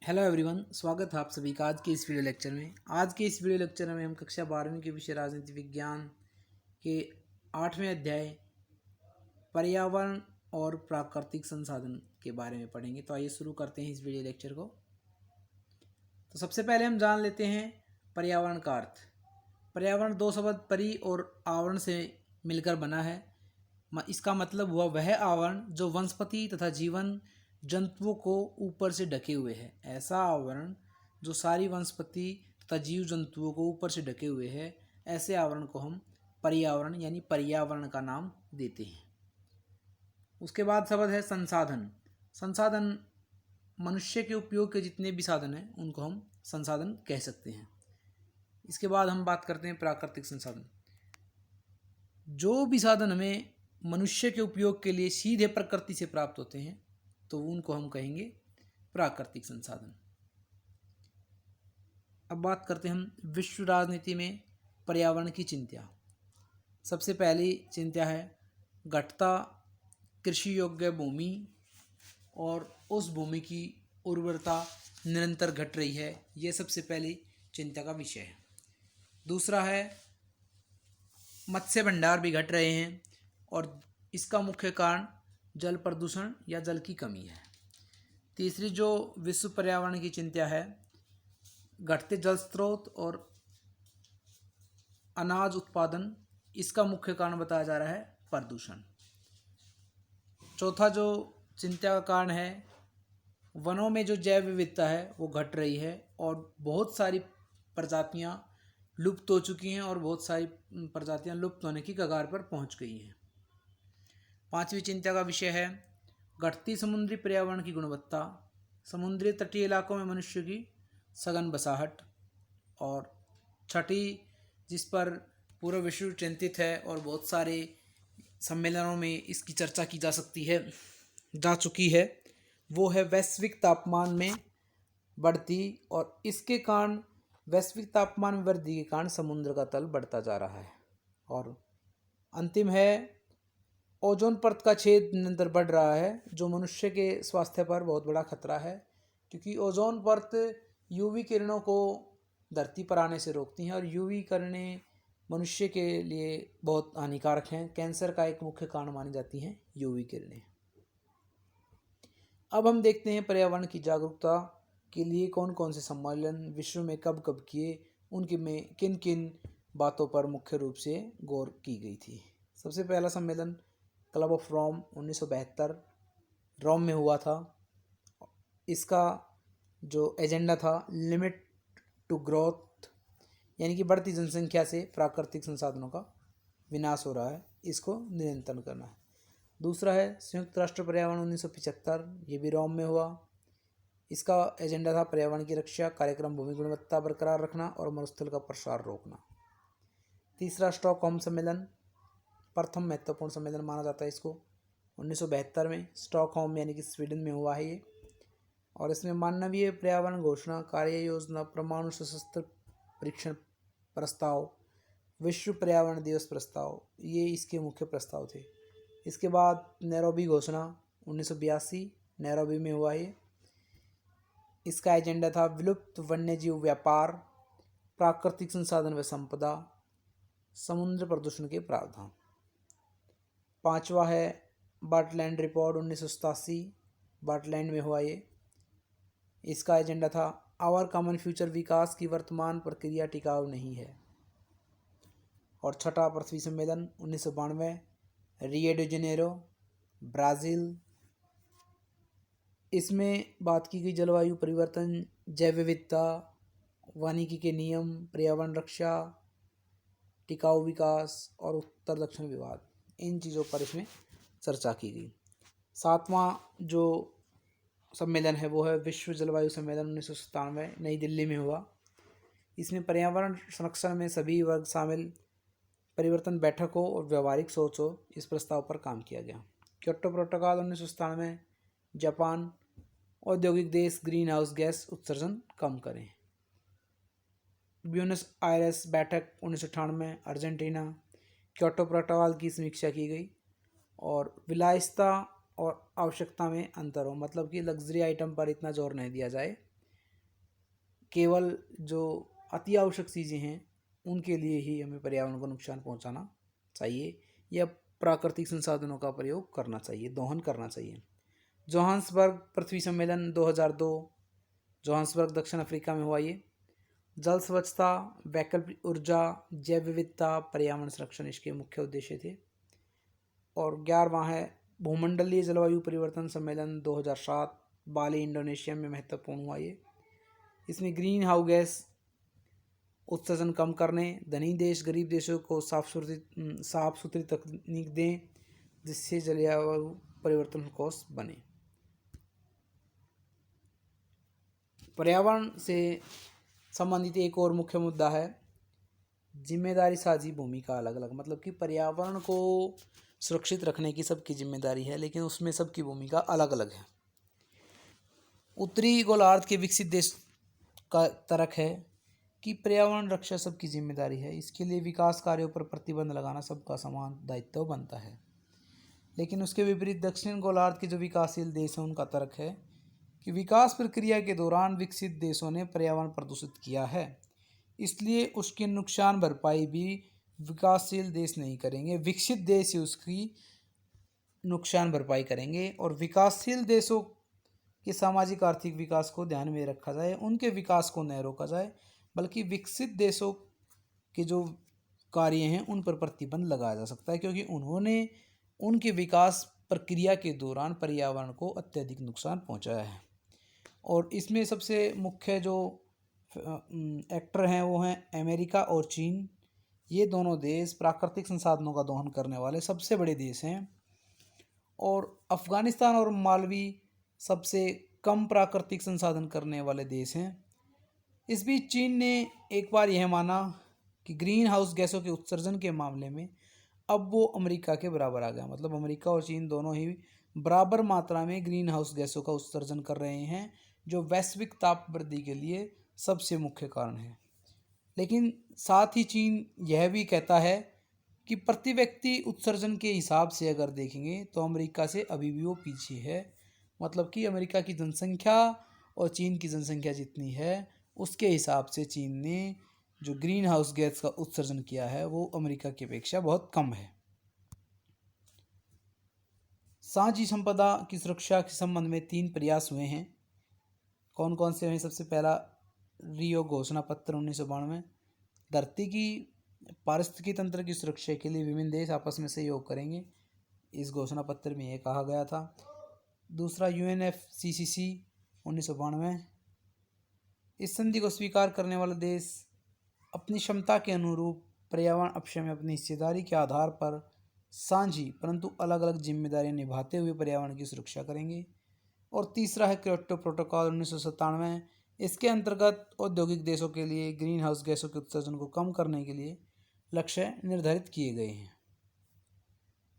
Hello everyone, स्वागत है आप सभी का आज के इस वीडियो लेक्चर में। आज के इस वीडियो लेक्चर में हम कक्षा 12वीं के विषय राजनीति विज्ञान के 8वें अध्याय पर्यावरण और प्राकृतिक संसाधन के बारे में पढ़ेंगे। तो आइए शुरू करते हैं इस वीडियो लेक्चर को। तो सबसे पहले हम जान लेते हैं पर्यावरण का अर्थ। पर्यावरण दो शब्द परि और आवरण से मिलकर बना है। इसका मतलब हुआ वह आवरण जो वनस्पति तथा जीवन जंतुओं को ऊपर से ढके हुए है। ऐसा आवरण जो सारी वनस्पति तथा जीव जंतुओं को ऊपर से ढके हुए है, ऐसे आवरण को हम पर्यावरण यानी पर्यावरण का नाम देते हैं। उसके बाद शब्द है संसाधन। संसाधन मनुष्य के उपयोग के जितने भी साधन हैं उनको हम संसाधन कह सकते हैं। इसके बाद हम बात करते हैं प्राकृतिक संसाधन। जो भी साधन हमें मनुष्य के उपयोग के लिए सीधे प्रकृति से प्राप्त होते हैं तो उनको हम कहेंगे प्राकृतिक संसाधन। अब बात करते हैं हम विश्व राजनीति में पर्यावरण की चिंता। सबसे पहली चिंता है घटता कृषि योग्य भूमि और उस भूमि की उर्वरता निरंतर घट रही है, ये सबसे पहली चिंता का विषय है। दूसरा है मत्स्य भंडार भी घट रहे हैं और इसका मुख्य कारण जल प्रदूषण या जल की कमी है। तीसरी जो विश्व पर्यावरण की चिंता है, घटते जल स्रोत और अनाज उत्पादन, इसका मुख्य कारण बताया जा रहा है प्रदूषण। चौथा जो चिंता का कारण है, वनों में जो जैव विविधता है वो घट रही है और बहुत सारी प्रजातियां लुप्त हो चुकी हैं और बहुत सारी प्रजातियां लुप्त होने की कगार पर पहुंच गई हैं। पांचवी चिंता का विषय है घटती समुद्री पर्यावरण की गुणवत्ता, समुद्री तटीय इलाकों में मनुष्य की सघन बसाहट। और छठी, जिस पर पूरा विश्व चिंतित है और बहुत सारे सम्मेलनों में इसकी चर्चा की जा चुकी है, वो है वैश्विक तापमान में बढ़ती और इसके कारण वैश्विक तापमान में वृद्धि के कारण समुद्र का तल बढ़ता जा रहा है। और अंतिम है ओजोन परत का छेद निरंतर बढ़ रहा है, जो मनुष्य के स्वास्थ्य पर बहुत बड़ा खतरा है, क्योंकि ओजोन परत यूवी किरणों को धरती पर आने से रोकती हैं और यूवी किरणें मनुष्य के लिए बहुत हानिकारक हैं। कैंसर का एक मुख्य कारण मानी जाती हैं यूवी किरणें। अब हम देखते हैं पर्यावरण की जागरूकता के लिए कौन कौन से सम्मेलन विश्व में कब कब किए, उनके में किन किन बातों पर मुख्य रूप से गौर की गई थी। सबसे पहला सम्मेलन क्लब ऑफ रोम 1972 रोम में हुआ था। इसका जो एजेंडा था लिमिट टू ग्रोथ, यानी कि बढ़ती जनसंख्या से प्राकृतिक संसाधनों का विनाश हो रहा है, इसको नियंत्रण करना है। दूसरा है संयुक्त राष्ट्र पर्यावरण 1975, ये भी रोम में हुआ। इसका एजेंडा था पर्यावरण की रक्षा, कार्यक्रम भूमि गुणवत्ता बरकरार रखना और मरुस्थल का प्रसार रोकना। तीसरा स्टॉकहोम सम्मेलन, प्रथम महत्वपूर्ण सम्मेलन माना जाता है इसको, 1972 में स्टॉकहोम यानी कि स्वीडन में हुआ है ये। और इसमें मानवीय पर्यावरण घोषणा, कार्य योजना, परमाणु सशस्त्र परीक्षण प्रस्ताव, विश्व पर्यावरण दिवस प्रस्ताव, ये इसके मुख्य प्रस्ताव थे। इसके बाद नैरोबी घोषणा 1982 नैरोबी में हुआ ये। इसका एजेंडा था विलुप्त वन्यजीव व्यापार, प्राकृतिक संसाधन व संपदा, समुद्र प्रदूषण के प्रावधान। पांचवा है बार्टलैंड रिपोर्ट 1987, बार्टलैंड में हुआ ये। इसका एजेंडा था आवर कॉमन फ्यूचर, विकास की वर्तमान प्रक्रिया टिकाऊ नहीं है। और छठा पृथ्वी सम्मेलन 1992 रियो डी जेनेरो ब्राज़ील, इसमें बात की गई जलवायु परिवर्तन, जैव विविधता, वानिकी के नियम, पर्यावरण रक्षा, टिकाऊ विकास और उत्तर दक्षिण विवाद, इन चीज़ों पर इसमें चर्चा की गई। सातवां जो सम्मेलन है वो है विश्व जलवायु सम्मेलन 1997 नई दिल्ली में हुआ। इसमें पर्यावरण संरक्षण में सभी वर्ग शामिल, परिवर्तन बैठक हो और व्यवहारिक सोच हो, इस प्रस्ताव पर काम किया गया। क्योटो प्रोटोकॉल 1997, जापान, औद्योगिक देश ग्रीन हाउस गैस उत्सर्जन कम करें। ब्यूनस आयर्स बैठक 1998 अर्जेंटीना, क्योटो प्रोटोकॉल की समीक्षा की गई और विलासिता और आवश्यकता में अंतर हो, मतलब कि लग्जरी आइटम पर इतना जोर नहीं दिया जाए, केवल जो अति आवश्यक चीज़ें हैं उनके लिए ही हमें पर्यावरण को नुकसान पहुंचाना चाहिए या प्राकृतिक संसाधनों का प्रयोग करना चाहिए, दोहन करना चाहिए। जोहान्सबर्ग पृथ्वी सम्मेलन 2002, जोहान्सबर्ग दक्षिण अफ्रीका में हुआ ये। जल स्वच्छता, वैकल्पिक ऊर्जा, जैव विविधता, पर्यावरण संरक्षण इसके मुख्य उद्देश्य थे। और 11वां है भूमंडलीय जलवायु परिवर्तन सम्मेलन 2007, बाली इंडोनेशिया में महत्वपूर्ण हुआ ये। इसमें ग्रीन हाउस गैस उत्सर्जन कम करने, धनी देश गरीब देशों को साफ सुथरी तकनीक दें जिससे जलवायु परिवर्तन ठोस बने। पर्यावरण से संबंधित एक और मुख्य मुद्दा है जिम्मेदारी साझी भूमिका अलग अलग, मतलब कि पर्यावरण को सुरक्षित रखने की सबकी जिम्मेदारी है लेकिन उसमें सबकी भूमिका अलग अलग है। उत्तरी गोलार्ध के विकसित देश का तर्क है कि पर्यावरण रक्षा सबकी जिम्मेदारी है, इसके लिए विकास कार्यों पर प्रतिबंध लगाना सबका समान दायित्व बनता है। लेकिन उसके विपरीत दक्षिण गोलार्ध के जो विकासशील देश हैं उनका तर्क है कि विकास प्रक्रिया के दौरान विकसित देशों ने पर्यावरण प्रदूषित किया है, इसलिए उसकी नुकसान भरपाई भी विकासशील देश नहीं करेंगे, विकसित देश ही उसकी नुकसान भरपाई करेंगे। और विकासशील देशों के सामाजिक आर्थिक विकास को ध्यान में रखा जाए, उनके विकास को न रोका जाए, बल्कि विकसित देशों के जो कार्य हैं उन पर प्रतिबंध लगाया जा सकता है क्योंकि उन्होंने उनके विकास प्रक्रिया के दौरान पर्यावरण को अत्यधिक नुकसान पहुंचाया है। और इसमें सबसे मुख्य जो एक्टर हैं वो हैं अमेरिका और चीन। ये दोनों देश प्राकृतिक संसाधनों का दोहन करने वाले सबसे बड़े देश हैं। और अफ़गानिस्तान और मालवी सबसे कम प्राकृतिक संसाधन करने वाले देश हैं। इस बीच चीन ने एक बार यह माना कि ग्रीन हाउस गैसों के उत्सर्जन के मामले में अब वो अमेरिका के बराबर आ गया, मतलब अमेरिका और चीन दोनों ही बराबर मात्रा में ग्रीन हाउस गैसों का उत्सर्जन कर रहे हैं, जो वैश्विक ताप वृद्धि के लिए सबसे मुख्य कारण है। लेकिन साथ ही चीन यह भी कहता है कि प्रति व्यक्ति उत्सर्जन के हिसाब से अगर देखेंगे तो अमेरिका से अभी भी वो पीछे है, मतलब कि अमेरिका की जनसंख्या और चीन की जनसंख्या जितनी है उसके हिसाब से चीन ने जो ग्रीन हाउस गैस का उत्सर्जन किया है वो अमेरिका की अपेक्षा बहुत कम है। साझी संपदा की सुरक्षा के संबंध में 3 प्रयास हुए हैं। कौन कौन से हैं? सबसे पहला रियो घोषणा पत्र 1992, धरती की पारिस्थितिकी तंत्र की सुरक्षा के लिए विभिन्न देश आपस में सहयोग करेंगे, इस घोषणा पत्र में यह कहा गया था। दूसरा UNFCCC 1992, इस संधि को स्वीकार करने वाले देश अपनी क्षमता के अनुरूप पर्यावरण अपक्षय में अपनी हिस्सेदारी के आधार पर साझी परंतु अलग अलग जिम्मेदारियां निभाते हुए पर्यावरण की सुरक्षा करेंगे। और तीसरा है क्योटो प्रोटोकॉल 1997, इसके अंतर्गत औद्योगिक देशों के लिए ग्रीन हाउस गैसों के उत्सर्जन को कम करने के लिए लक्ष्य निर्धारित किए गए हैं।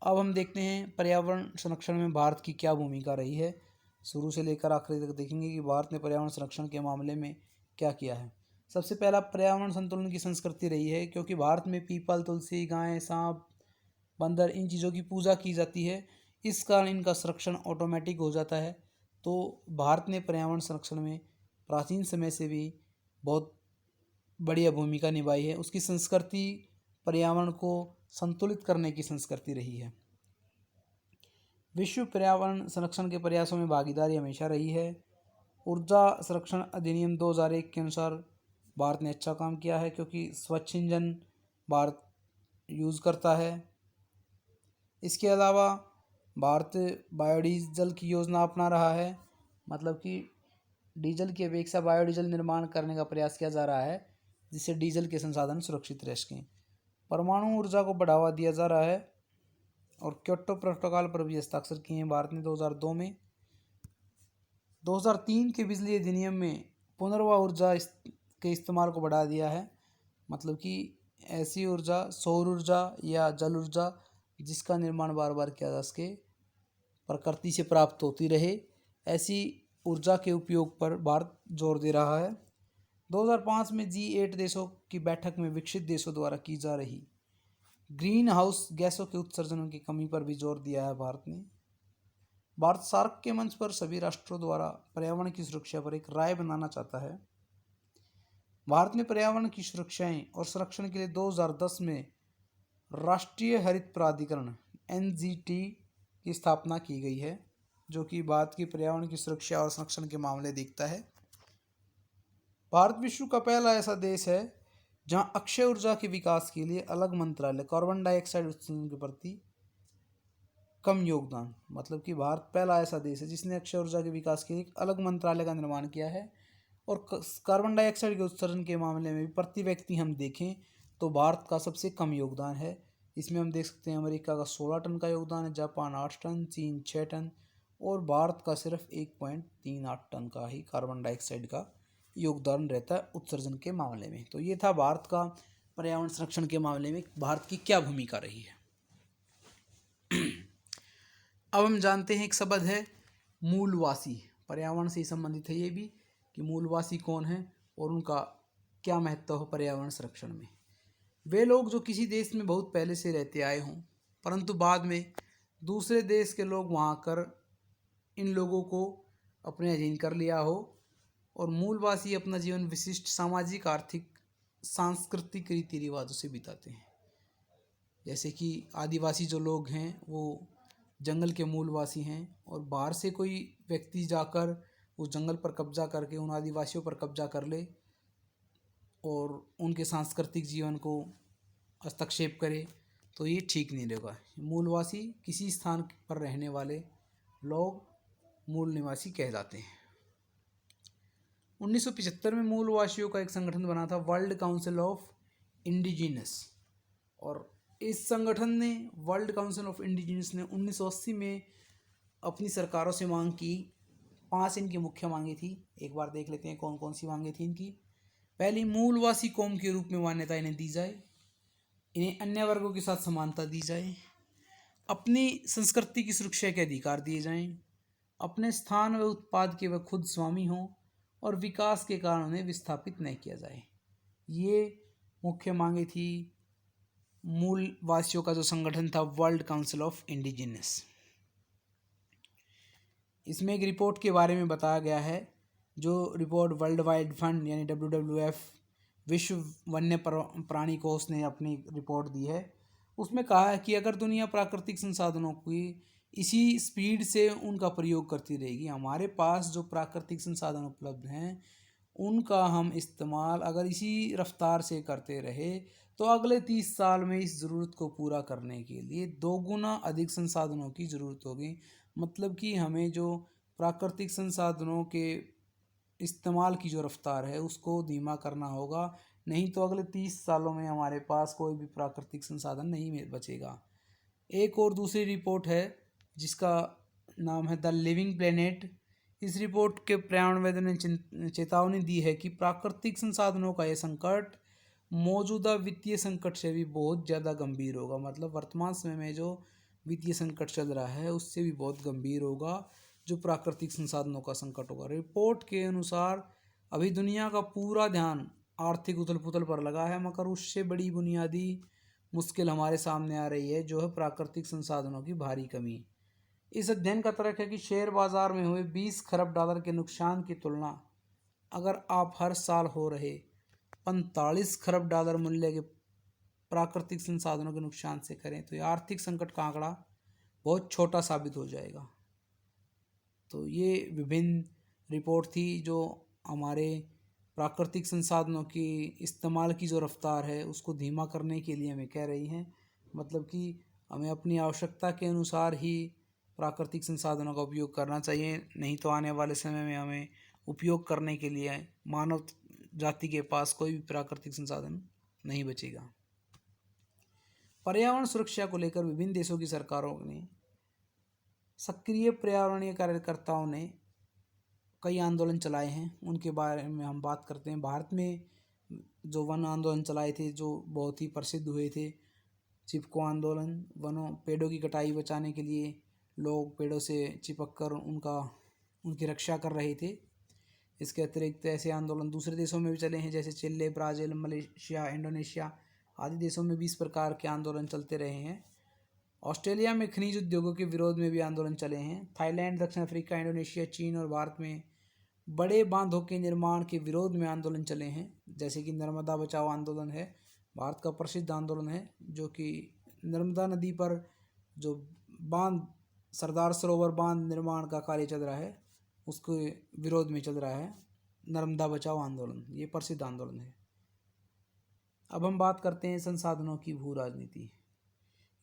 अब हम देखते हैं पर्यावरण संरक्षण में भारत की क्या भूमिका रही है। शुरू से लेकर आखिरी तक देखेंगे कि भारत ने पर्यावरण संरक्षण के मामले में क्या किया है। सबसे पहला पर्यावरण संतुलन की संस्कृति रही है, क्योंकि भारत में पीपल, तुलसी, गाय, सांप, बंदर इन चीज़ों की पूजा की जाती है, इस कारण इनका संरक्षण ऑटोमेटिक हो जाता है। तो भारत ने पर्यावरण संरक्षण में प्राचीन समय से भी बहुत बढ़िया भूमिका निभाई है। उसकी संस्कृति पर्यावरण को संतुलित करने की संस्कृति रही है। विश्व पर्यावरण संरक्षण के प्रयासों में भागीदारी हमेशा रही है। ऊर्जा संरक्षण अधिनियम 2001 के अनुसार भारत ने अच्छा काम किया है, क्योंकि स्वच्छ ईंधन भारत यूज़ करता है। इसके अलावा भारत बायोडीजल की योजना अपना रहा है, मतलब कि डीजल की अपेक्षा बायोडीजल निर्माण करने का प्रयास किया जा रहा है, जिससे डीजल के संसाधन सुरक्षित रह सकें। परमाणु ऊर्जा को बढ़ावा दिया जा रहा है और क्योटो प्रोटोकॉल पर भी हस्ताक्षर किए हैं भारत ने 2002 में। 2003 के बिजली अधिनियम में पुनर्वाह ऊर्जा के इस्तेमाल को बढ़ा दिया है, मतलब कि ऐसी ऊर्जा, सौर ऊर्जा या जल ऊर्जा जिसका निर्माण बार बार किया जा सके, प्रकृति से प्राप्त होती रहे, ऐसी ऊर्जा के उपयोग पर भारत जोर दे रहा है। 2005 में G8 देशों की बैठक में विकसित देशों द्वारा की जा रही ग्रीन हाउस गैसों के उत्सर्जनों की कमी पर भी जोर दिया है भारत ने। भारत सार्क के मंच पर सभी राष्ट्रों द्वारा पर्यावरण की सुरक्षा पर एक राय बनाना चाहता है। भारत में पर्यावरण की सुरक्षाएं और संरक्षण के लिए 2010 में राष्ट्रीय हरित प्राधिकरण NGT की स्थापना की गई है, जो कि भारत की पर्यावरण की सुरक्षा और संरक्षण के मामले देखता है। भारत विश्व का पहला ऐसा देश है जहां अक्षय ऊर्जा के विकास के लिए अलग मंत्रालय, कार्बन डाइऑक्साइड उत्सर्जन के प्रति कम योगदान, मतलब कि भारत पहला ऐसा देश है जिसने अक्षय ऊर्जा के विकास के लिए एक अलग मंत्रालय का निर्माण किया है। और कार्बन डाइऑक्साइड के उत्सर्जन के मामले में भी प्रति व्यक्ति हम देखें तो भारत का सबसे कम योगदान है। इसमें हम देख सकते हैं अमेरिका का 16 टन का योगदान है, जापान 8 टन, चीन 6 टन और भारत का सिर्फ 1.38 टन का ही कार्बन डाइऑक्साइड का योगदान रहता है उत्सर्जन के मामले में। तो ये था भारत का पर्यावरण संरक्षण के मामले में भारत की क्या भूमिका रही है। अब हम जानते हैं एक शब्द है मूलवासी। पर्यावरण से संबंधित है ये भी कि मूलवासी कौन है और उनका क्या महत्व हो पर्यावरण संरक्षण में। वे लोग जो किसी देश में बहुत पहले से रहते आए हों, परंतु बाद में दूसरे देश के लोग वहाँ कर इन लोगों को अपने अधीन कर लिया हो। और मूलवासी अपना जीवन विशिष्ट सामाजिक, आर्थिक, सांस्कृतिक रीति रिवाजों से बिताते हैं। जैसे कि आदिवासी जो लोग हैं वो जंगल के मूलवासी हैं और बाहर से कोई व्यक्ति जाकर उस जंगल पर कब्जा करके उन आदिवासियों पर कब्जा कर ले और उनके सांस्कृतिक जीवन को हस्तक्षेप करे तो ये ठीक नहीं रहेगा। मूलवासी किसी स्थान पर रहने वाले लोग मूल निवासी कहलाते हैं। 1975 में मूलवासियों का एक संगठन बना था, वर्ल्ड काउंसिल ऑफ इंडिजिनस, और इस संगठन ने, वर्ल्ड काउंसिल ऑफ इंडिजिनस ने 1980 में अपनी सरकारों से मांग की। 5 इनकी मुख्य मांगे थी। एक बार देख लेते हैं कौन कौन सी मांगे थी इनकी। पहली, मूलवासी कौम के रूप में मान्यता इन्हें दी जाए, इन्हें अन्य वर्गों के साथ समानता दी जाए, अपनी संस्कृति की सुरक्षा के अधिकार दिए जाएं, अपने स्थान व उत्पाद के वह खुद स्वामी हों और विकास के कारण उन्हें विस्थापित नहीं किया जाए। ये मुख्य मांगे थी मूलवासियों का जो संगठन था, वर्ल्ड काउंसिल ऑफ इंडिजिनस। इसमें एक रिपोर्ट के बारे में बताया गया है, जो रिपोर्ट वर्ल्ड वाइड फंड यानी WWF, विश्व वन्य प्राणी कोष ने अपनी रिपोर्ट दी है। उसमें कहा है कि अगर दुनिया प्राकृतिक संसाधनों की इसी स्पीड से उनका प्रयोग करती रहेगी, हमारे पास जो प्राकृतिक संसाधन उपलब्ध हैं उनका हम इस्तेमाल अगर इसी रफ्तार से करते रहे तो अगले 30 साल में इस ज़रूरत को पूरा करने के लिए 2 गुना अधिक संसाधनों की ज़रूरत होगी। मतलब कि हमें जो प्राकृतिक संसाधनों के इस्तेमाल की जो रफ्तार है उसको धीमा करना होगा, नहीं तो अगले 30 सालों में हमारे पास कोई भी प्राकृतिक संसाधन नहीं बचेगा। एक और दूसरी रिपोर्ट है जिसका नाम है द लिविंग प्लेनेट। इस रिपोर्ट के पर्यावरणविद ने चेतावनी दी है कि प्राकृतिक संसाधनों का यह संकट मौजूदा वित्तीय संकट से भी बहुत ज़्यादा गंभीर होगा। मतलब वर्तमान समय में जो वित्तीय संकट चल रहा है उससे भी बहुत गंभीर होगा जो प्राकृतिक संसाधनों का संकट होगा। रिपोर्ट के अनुसार अभी दुनिया का पूरा ध्यान आर्थिक उथल पुथल पर लगा है, मगर उससे बड़ी बुनियादी मुश्किल हमारे सामने आ रही है, जो है प्राकृतिक संसाधनों की भारी कमी। इस अध्ययन का तर्क है कि शेयर बाजार में हुए 20 खरब डॉलर के नुकसान की तुलना अगर आप हर साल हो रहे 45 खरब डॉलर मूल्य के प्राकृतिक संसाधनों के नुकसान से करें तो यह आर्थिक संकट का आंकड़ा बहुत छोटा साबित हो जाएगा। तो ये विभिन्न रिपोर्ट थी जो हमारे प्राकृतिक संसाधनों की इस्तेमाल की जो रफ्तार है उसको धीमा करने के लिए हमें कह रही हैं। मतलब कि हमें अपनी आवश्यकता के अनुसार ही प्राकृतिक संसाधनों का उपयोग करना चाहिए, नहीं तो आने वाले समय में हमें उपयोग करने के लिए मानव जाति के पास कोई भी प्राकृतिक संसाधन नहीं बचेगा। पर्यावरण सुरक्षा को लेकर विभिन्न देशों की सरकारों ने, सक्रिय पर्यावरणीय कार्यकर्ताओं ने कई आंदोलन चलाए हैं। उनके बारे में हम बात करते हैं। भारत में जो वन आंदोलन चलाए थे जो बहुत ही प्रसिद्ध हुए थे, चिपको आंदोलन, पेड़ों की कटाई बचाने के लिए लोग पेड़ों से चिपक कर उनकी रक्षा कर रहे थे। इसके अतिरिक्त ऐसे आंदोलन दूसरे देशों में भी चले हैं, जैसे चिली, ब्राज़ील, मलेशिया, इंडोनेशिया आदि देशों में भी इस प्रकार के आंदोलन चलते रहे हैं। ऑस्ट्रेलिया में खनिज उद्योगों के विरोध में भी आंदोलन चले हैं। थाईलैंड, दक्षिण अफ्रीका, इंडोनेशिया, चीन और भारत में बड़े बांधों के निर्माण के विरोध में आंदोलन चले हैं, जैसे कि नर्मदा बचाओ आंदोलन है, भारत का प्रसिद्ध आंदोलन है, जो कि नर्मदा नदी पर जो बांध, सरदार सरोवर बांध निर्माण का कार्य चल रहा है, उसके विरोध में चल रहा है नर्मदा बचाओ आंदोलन। ये प्रसिद्ध आंदोलन है। अब हम बात करते हैं संसाधनों की भू राजनीति।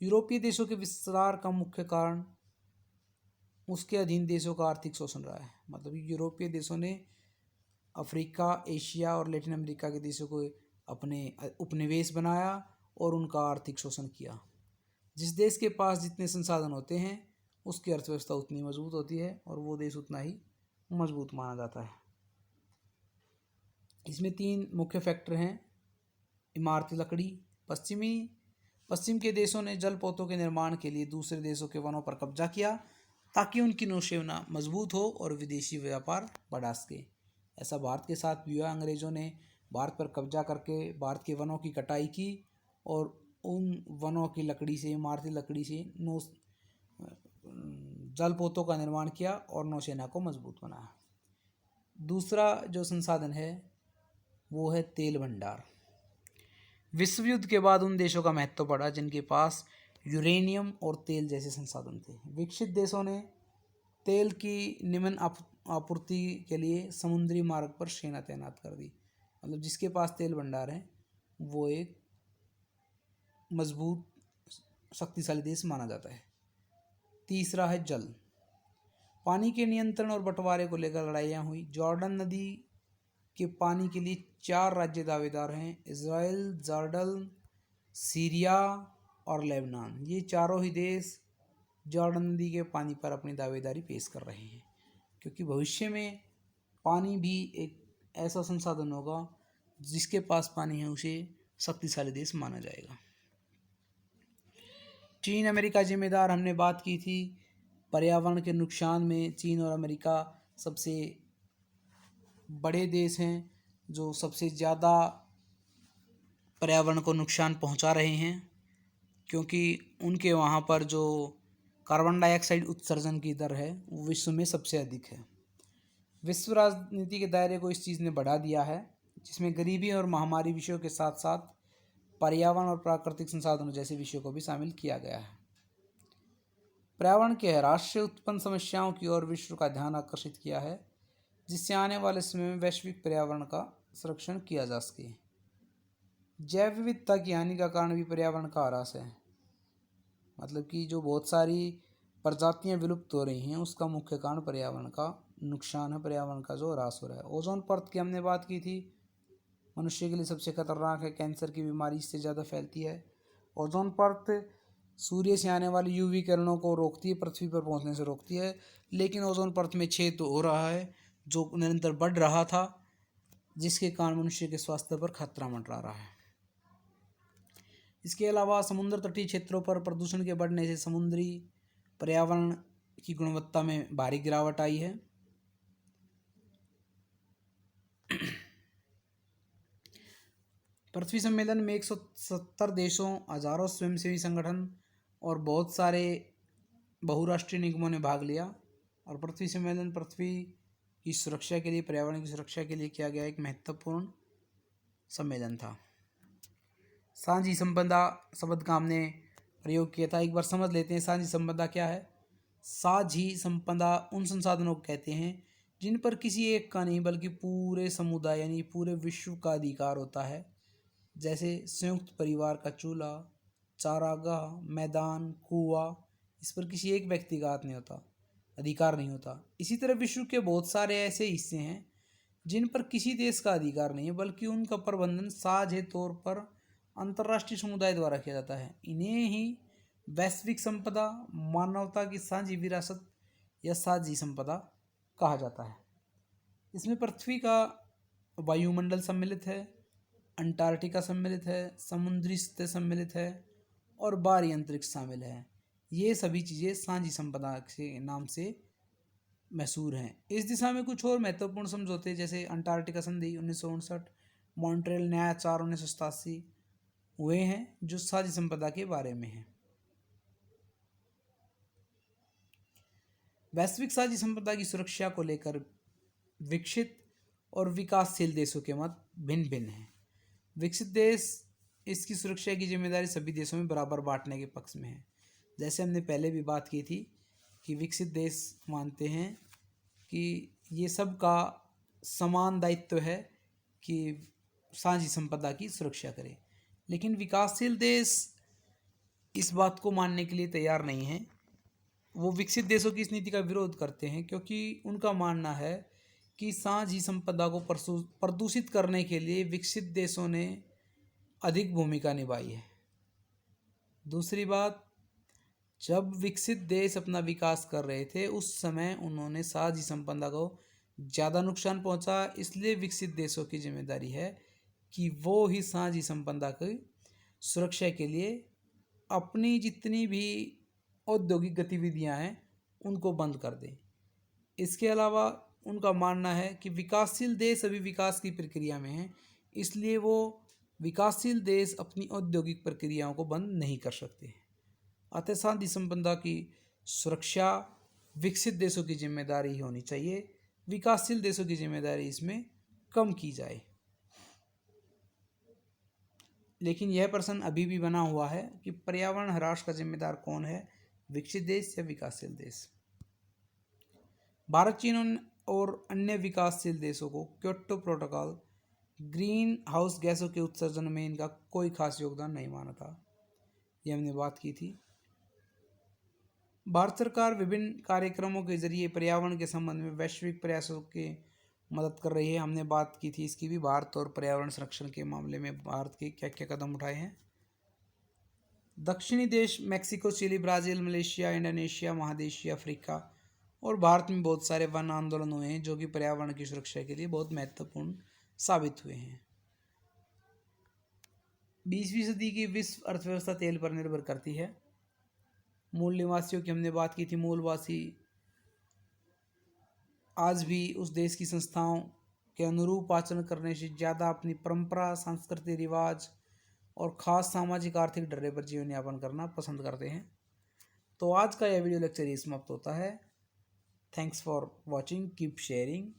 यूरोपीय देशों के विस्तार का मुख्य कारण उसके अधीन देशों का आर्थिक शोषण रहा है। मतलब यूरोपीय देशों ने अफ्रीका, एशिया और लैटिन अमेरिका के देशों को अपने उपनिवेश बनाया और उनका आर्थिक शोषण किया। जिस देश के पास जितने संसाधन होते हैं उसकी अर्थव्यवस्था उतनी मजबूत होती है और वो देश उतना ही मजबूत माना जाता है। इसमें 3 मुख्य फैक्टर हैं। इमारती लकड़ी। पश्चिम के देशों ने जलपोतों के निर्माण के लिए दूसरे देशों के वनों पर कब्जा किया ताकि उनकी नौसेना मजबूत हो और विदेशी व्यापार बढ़ा सके। ऐसा भारत के साथ भी हुआ। अंग्रेज़ों ने भारत पर कब्जा करके भारत के वनों की कटाई की और उन वनों की लकड़ी से, इमारती लकड़ी से जलपोतों का निर्माण किया और नौसेना को मजबूत बनाया। दूसरा जो संसाधन है वो है तेल भंडार। विश्व युद्ध के बाद उन देशों का महत्व बढ़ा जिनके पास यूरेनियम और तेल जैसे संसाधन थे। विकसित देशों ने तेल की निम्न आपूर्ति के लिए समुद्री मार्ग पर सेना तैनात कर दी। मतलब जिसके पास तेल भंडार है वो एक मजबूत शक्तिशाली देश माना जाता है। तीसरा है जल। पानी के नियंत्रण और बंटवारे को लेकर लड़ाइयाँ हुई। जॉर्डन नदी के पानी के लिए 4 राज्य दावेदार हैं: इज़राइल, जॉर्डन, सीरिया और लेबनान। ये चारों ही देश जॉर्डन नदी के पानी पर अपनी दावेदारी पेश कर रहे हैं, क्योंकि भविष्य में पानी भी एक ऐसा संसाधन होगा जिसके पास पानी है उसे शक्तिशाली देश माना जाएगा। चीन अमेरिका जिम्मेदार हमने बात की थी। पर्यावरण के नुकसान में चीन और अमेरिका सबसे बड़े देश हैं जो सबसे ज़्यादा पर्यावरण को नुकसान पहुंचा रहे हैं, क्योंकि उनके वहाँ पर जो कार्बन डाइऑक्साइड उत्सर्जन की दर है वो विश्व में सबसे अधिक है। विश्व राजनीति के दायरे को इस चीज़ ने बढ़ा दिया है, जिसमें गरीबी और महामारी विषयों के साथ साथ पर्यावरण और प्राकृतिक संसाधनों जैसे विषयों को भी शामिल किया गया है। पर्यावरण के ह्रास से उत्पन्न समस्याओं की ओर विश्व का ध्यान आकर्षित किया है, जिससे आने वाले समय में वैश्विक पर्यावरण का संरक्षण किया जा सके। जैव विविधता की हानि का कारण भी पर्यावरण का ह्रास है। मतलब कि जो बहुत सारी प्रजातियां विलुप्त हो रही हैं उसका मुख्य कारण पर्यावरण का नुकसान है, पर्यावरण का जो ह्रास हो रहा है। ओजोन परत की हमने बात की थी, मनुष्य के लिए सबसे खतरनाक है। कैंसर की बीमारी इससे ज़्यादा फैलती है। ओजोन परत सूर्य से आने वाली यूवी किरणों को रोकती है, पृथ्वी पर पहुंचने से रोकती है, लेकिन ओजोन परत में छेद तो हो रहा है जो निरंतर बढ़ रहा था, जिसके कारण मनुष्य के स्वास्थ्य पर खतरा मंडरा रहा है। इसके अलावा समुद्र तटीय क्षेत्रों पर प्रदूषण के बढ़ने से समुद्री पर्यावरण की गुणवत्ता में भारी गिरावट आई है। पृथ्वी सम्मेलन में 170 देशों, हजारों स्वयंसेवी संगठन और बहुत सारे बहुराष्ट्रीय निगमों ने भाग लिया। और पृथ्वी सम्मेलन पृथ्वी की सुरक्षा के लिए, पर्यावरण की सुरक्षा के लिए किया गया एक महत्वपूर्ण सम्मेलन था। साझी संपदा शब्द का हमने प्रयोग किया था, एक बार समझ लेते हैं साझी संपदा क्या है। साझी संपदा उन संसाधनों को कहते हैं जिन पर किसी एक का नहीं बल्कि पूरे समुदाय यानी पूरे विश्व का अधिकार होता है, जैसे संयुक्त परिवार का चूल्हा, चारागाह, मैदान, कुआं। इस पर किसी एक व्यक्ति का हाथ नहीं होता, अधिकार नहीं होता। इसी तरह विश्व के बहुत सारे ऐसे हिस्से हैं जिन पर किसी देश का अधिकार नहीं है, बल्कि उनका प्रबंधन साझे तौर पर अंतर्राष्ट्रीय समुदाय द्वारा किया जाता है। इन्हें ही वैश्विक संपदा, मानवता की साझी विरासत या साझी संपदा कहा जाता है। इसमें पृथ्वी का वायुमंडल सम्मिलित है, अंटार्कटिका सम्मिलित है, समुद्री सतह सम्मिलित है और बाहरी अंतरिक्ष शामिल है। ये सभी चीज़ें साझी संपदा के नाम से मशहूर हैं। इस दिशा में कुछ और महत्वपूर्ण समझौते जैसे अंटार्कटिका संधि 1959, मॉन्ट्रियल न्यायाचार 1987 हुए हैं जो साझी संपदा के बारे में हैं। वैश्विक साझी संपदा की सुरक्षा को लेकर विकसित और विकासशील देशों के मत भिन्न भिन्न हैं। विकसित देश इसकी सुरक्षा की जिम्मेदारी सभी देशों में बराबर बांटने के पक्ष में है। जैसे हमने पहले भी बात की थी कि विकसित देश मानते हैं कि ये सब का समान दायित्व है कि साझी संपदा की सुरक्षा करें, लेकिन विकासशील देश इस बात को मानने के लिए तैयार नहीं हैं। वो विकसित देशों की इस नीति का विरोध करते हैं क्योंकि उनका मानना है कि साझी संपदा को प्रदूषित करने के लिए विकसित देशों ने अधिक भूमिका निभाई है। दूसरी बात, जब विकसित देश अपना विकास कर रहे थे उस समय उन्होंने साझी संपदा को ज़्यादा नुकसान पहुंचा, इसलिए विकसित देशों की जिम्मेदारी है कि वो ही साझी संपदा की सुरक्षा के लिए अपनी जितनी भी औद्योगिक गतिविधियां हैं उनको बंद कर दें। इसके अलावा उनका मानना है कि विकासशील देश अभी विकास की प्रक्रिया में हैं, इसलिए वो विकासशील देश अपनी औद्योगिक प्रक्रियाओं को बंद नहीं कर सकते। अतः साझी संपदा की सुरक्षा विकसित देशों की जिम्मेदारी होनी चाहिए, विकासशील देशों की जिम्मेदारी इसमें कम की जाए। लेकिन यह प्रश्न अभी भी बना हुआ है कि पर्यावरण ह्रास का जिम्मेदार कौन है, विकसित देश या विकासशील देश। भारत, चीन और अन्य विकासशील देशों को क्योटो प्रोटोकॉल ग्रीन हाउस गैसों के उत्सर्जन में इनका कोई खास योगदान नहीं माना था। यह हमने बात की थी। भारत सरकार विभिन्न कार्यक्रमों के जरिए पर्यावरण के संबंध में वैश्विक प्रयासों के मदद कर रही है। हमने बात की थी इसकी भी, भारत और पर्यावरण संरक्षण के मामले में भारत के क्या क्या कदम उठाए हैं। दक्षिणी देश Mexico, Chile, Brazil, Malaysia, Indonesia, महादेशीय अफ्रीका और भारत में बहुत सारे वन आंदोलन हुए हैं जो कि पर्यावरण की सुरक्षा के लिए बहुत महत्वपूर्ण साबित हुए हैं। 20वीं सदी की विश्व अर्थव्यवस्था तेल पर निर्भर करती है। मूल निवासियों की हमने बात की थी। मूलवासी आज भी उस देश की संस्थाओं के अनुरूप आचरण करने से ज़्यादा अपनी परंपरा, सांस्कृतिक रिवाज और ख़ास सामाजिक आर्थिक डर्रे पर जीवन यापन करना पसंद करते हैं। तो आज का यह वीडियो लेक्चर समाप्त होता है। Thanks for watching, keep sharing.